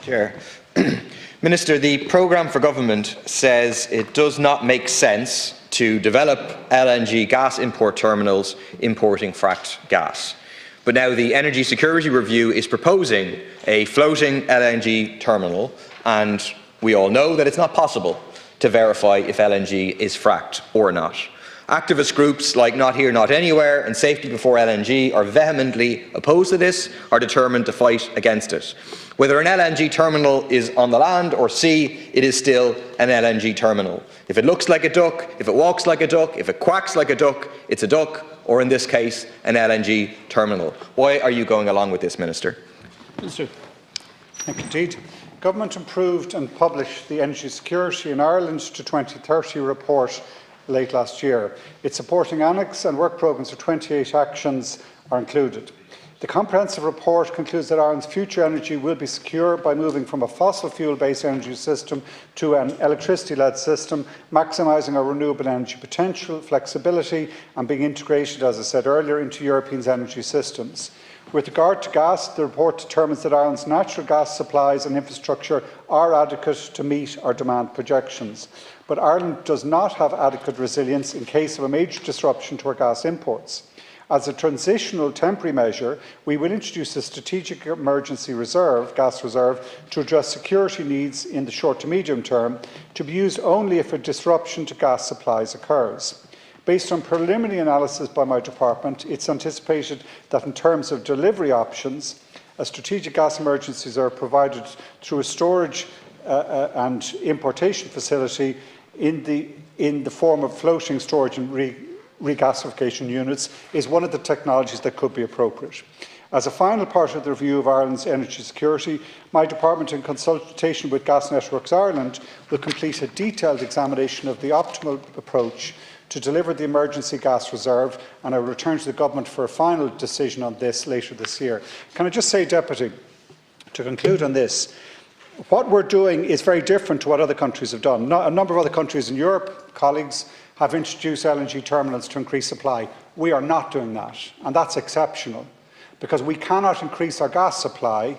Chair. Minister, the programme for government says it does not make sense to develop LNG gas import terminals importing fracked gas. But now the Energy Security Review is proposing a floating LNG terminal, and we all know that it's not possible to verify if LNG is fracked or not. Activist groups like Not Here, Not Anywhere and Safety Before LNG are vehemently opposed to this, are determined to fight against it. Whether an LNG terminal is on the land or sea, it is still an LNG terminal. If it looks like a duck, if it walks like a duck, if it quacks like a duck, it's a duck, or in this case, an LNG terminal. Why are you going along with this, Minister? Minister. Thank you indeed. Government approved and published the Energy Security in Ireland to 2030 report late last year. Its supporting annex and work programmes of 28 actions are included. The comprehensive report concludes that Ireland's future energy will be secure by moving from a fossil fuel-based energy system to an electricity-led system, maximising our renewable energy potential, flexibility and being integrated, as I said earlier, into European energy systems. With regard to gas, the report determines that Ireland's natural gas supplies and infrastructure are adequate to meet our demand projections. But Ireland does not have adequate resilience in case of a major disruption to our gas imports. As a transitional temporary measure, we will introduce a strategic emergency reserve, gas reserve, to address security needs in the short to medium term, to be used only if a disruption to gas supplies occurs. Based on preliminary analysis by my department, it's anticipated that in terms of delivery options, a strategic gas emergency reserve provided through a storage and importation facility in the form of floating storage and regasification units is one of the technologies that could be appropriate. As a final part of the review of Ireland's energy security, my department, in consultation with Gas Networks Ireland, will complete a detailed examination of the optimal approach to deliver the emergency gas reserve, and I will return to the government for a final decision on this later this year. Can I just say, Deputy, to conclude on this, what we're doing is very different to what other countries have done. A number of other countries in Europe, colleagues, have introduced LNG terminals to increase supply. We are not doing that, and that's exceptional, because we cannot increase our gas supply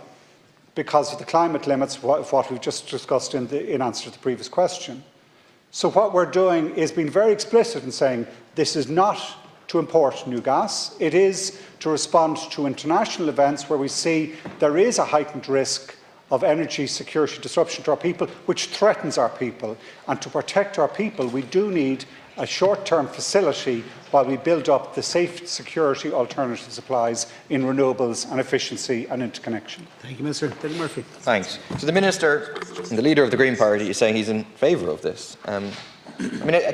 because of the climate limits of what we've just discussed in answer to the previous question. So what we're doing is being very explicit in saying this is not to import new gas, it is to respond to international events where we see there is a heightened risk of energy security disruption to our people, which threatens our people. And to protect our people, we do need a short-term facility while we build up the safe security alternative supplies in renewables and efficiency and interconnection. Thank you, Minister. David Murphy. Thanks. So the Minister and the Leader of the Green Party is saying he's in favour of this. I mean, an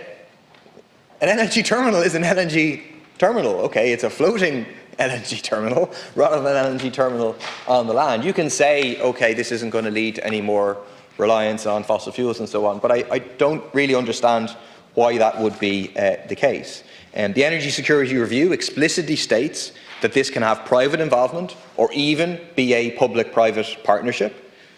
LNG terminal is an LNG terminal. Okay, it's a floating LNG terminal rather than an LNG terminal on the land. You can say, okay, this isn't going to lead to any more reliance on fossil fuels and so on, but I don't really understand why that would be the case. The Energy Security Review explicitly states that this can have private involvement or even be a public-private partnership.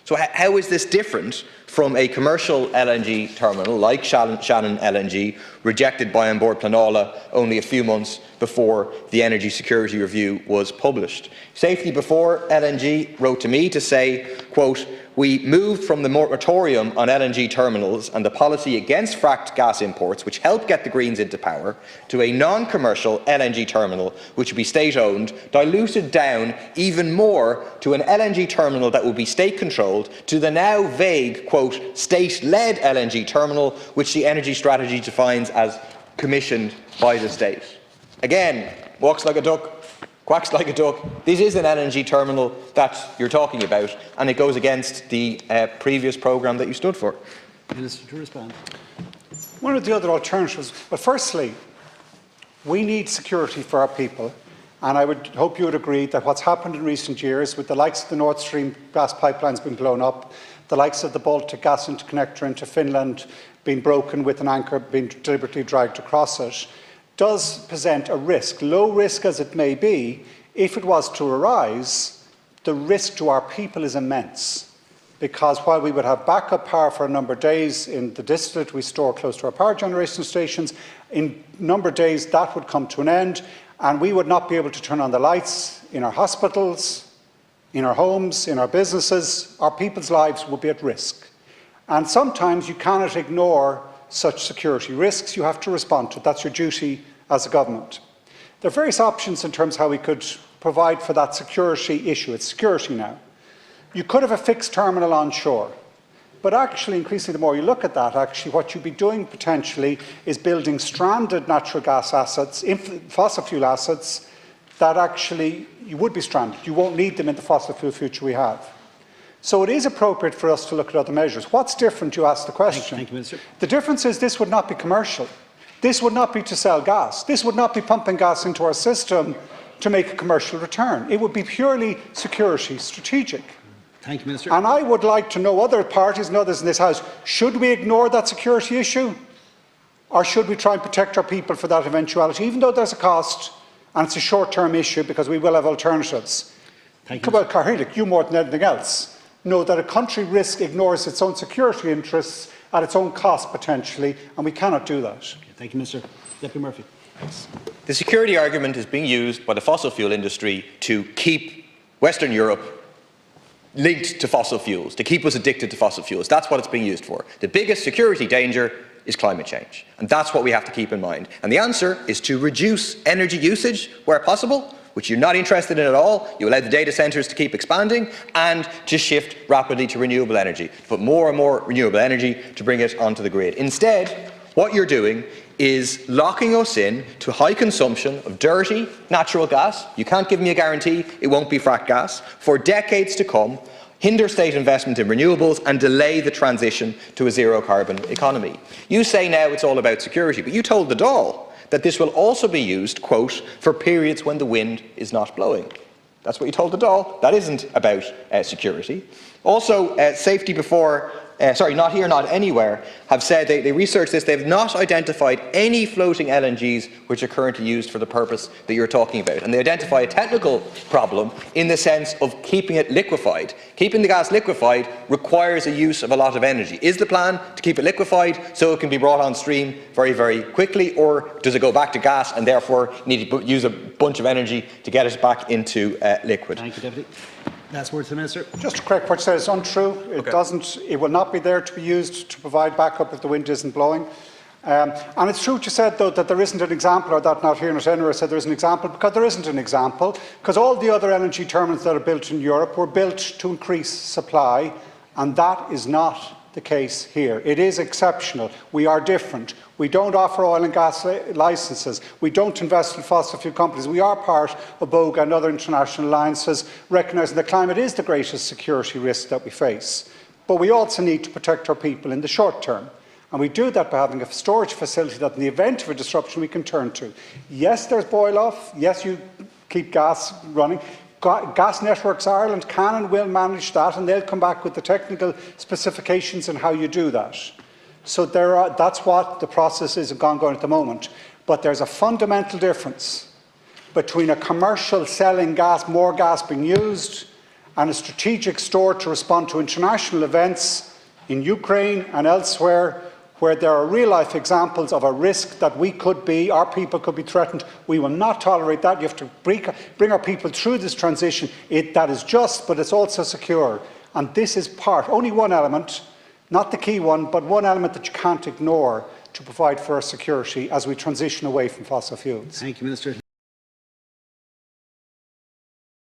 So how is this different from a commercial LNG terminal like Shannon LNG, rejected by An Bord Pleanála only a few months before the Energy Security Review was published? Safety Before LNG wrote to me to say, quote, "We moved from the moratorium on LNG terminals and the policy against fracked gas imports, which helped get the Greens into power, to a non-commercial LNG terminal, which would be state-owned, diluted down even more to an LNG terminal that would be state-controlled, to the now vague, quote, state-led LNG terminal, which the energy strategy defines as commissioned by the state." Again, walks like a duck, quacks like a duck. This is an LNG terminal that you're talking about, and it goes against the previous programme that you stood for. Minister to respond. One of the other alternatives, well, firstly, we need security for our people, and I would hope you would agree that what's happened in recent years with the likes of the Nord Stream gas pipelines being blown up, the likes of the Baltic gas interconnector into Finland being broken with an anchor being deliberately dragged across it, does present a risk, low risk as it may be. If it was to arise, the risk to our people is immense, because while we would have backup power for a number of days in the distillate we store close to our power generation stations, in a number of days that would come to an end, and we would not be able to turn on the lights in our hospitals, in our homes, in our businesses, our people's lives will be at risk. And sometimes you cannot ignore such security risks. You have to respond to it. That's your duty as a government. There are various options in terms of how we could provide for that security issue. It's security now. You could have a fixed terminal on shore. But actually, increasingly, the more you look at that, actually, what you'd be doing potentially is building stranded natural gas assets, fossil fuel assets, that actually you would be stranded. You won't need them in the fossil fuel future we have. So it is appropriate for us to look at other measures. What's different, you asked the question. Thank you, Minister. The difference is this would not be commercial. This would not be to sell gas. This would not be pumping gas into our system to make a commercial return. It would be purely security, strategic. Thank you, Minister. And I would like to know, other parties and others in this House, should we ignore that security issue? Or should we try and protect our people for that eventuality, even though there's a cost and it's a short-term issue because we will have alternatives? Thank you. Well, Carhilik, you more than anything else know that a country risk ignores its own security interests at its own cost potentially, and we cannot do that. Okay, thank you, Minister. Deputy Murphy. The security argument is being used by the fossil fuel industry to keep Western Europe linked to fossil fuels, to keep us addicted to fossil fuels. That's what it's being used for. The biggest security danger is climate change, and that's what we have to keep in mind. And the answer is to reduce energy usage where possible, which you're not interested in at all. You allow the data centres to keep expanding, and to shift rapidly to renewable energy, put more and more renewable energy to bring it onto the grid. Instead, what you're doing is locking us in to high consumption of dirty natural gas. You can't give me a guarantee it won't be fracked gas for decades to come, hinder state investment in renewables and delay the transition to a zero carbon economy. You say now it's all about security, but you told the Dáil that this will also be used, quote, for periods when the wind is not blowing. That's what you told the Dáil. That isn't about security. Also, Safety Before Not Here, Not Anywhere have said they researched this. They've not identified any floating LNGs which are currently used for the purpose that you're talking about. And they identify a technical problem in the sense of keeping it liquefied. Keeping the gas liquefied requires a use of a lot of energy. Is the plan to keep it liquefied so it can be brought on stream very, very quickly, or does it go back to gas and therefore need to use a bunch of energy to get it back into liquid? Thank you, Deputy. Last word to the Minister. Just to correct what you said, it's untrue. It will not be there to be used to provide backup if the wind isn't blowing. And it's true what you said, though, that there isn't an example, or that Not Here Not Anywhere said there is an example, because there isn't an example, because all the other LNG terminals that are built in Europe were built to increase supply, and that is not the case here. It is exceptional. We are different. We don't offer oil and gas licences. We don't invest in fossil fuel companies. We are part of BOGA and other international alliances, recognising that climate is the greatest security risk that we face. But we also need to protect our people in the short term. And we do that by having a storage facility that in the event of a disruption we can turn to. Yes, there's boil off. Yes, you keep gas running. Gas Networks Ireland can and will manage that, and they'll come back with the technical specifications on how you do that. So that's what the process is ongoing at the moment. But there's a fundamental difference between a commercial selling gas, more gas being used, and a strategic store to respond to international events in Ukraine and elsewhere, where there are real-life examples of a risk that our people could be threatened. We will not tolerate that. You have to bring our people through this transition. That is just, but it's also secure. And this is only one element, not the key one, but one element that you can't ignore to provide for our security as we transition away from fossil fuels. Thank you, Minister.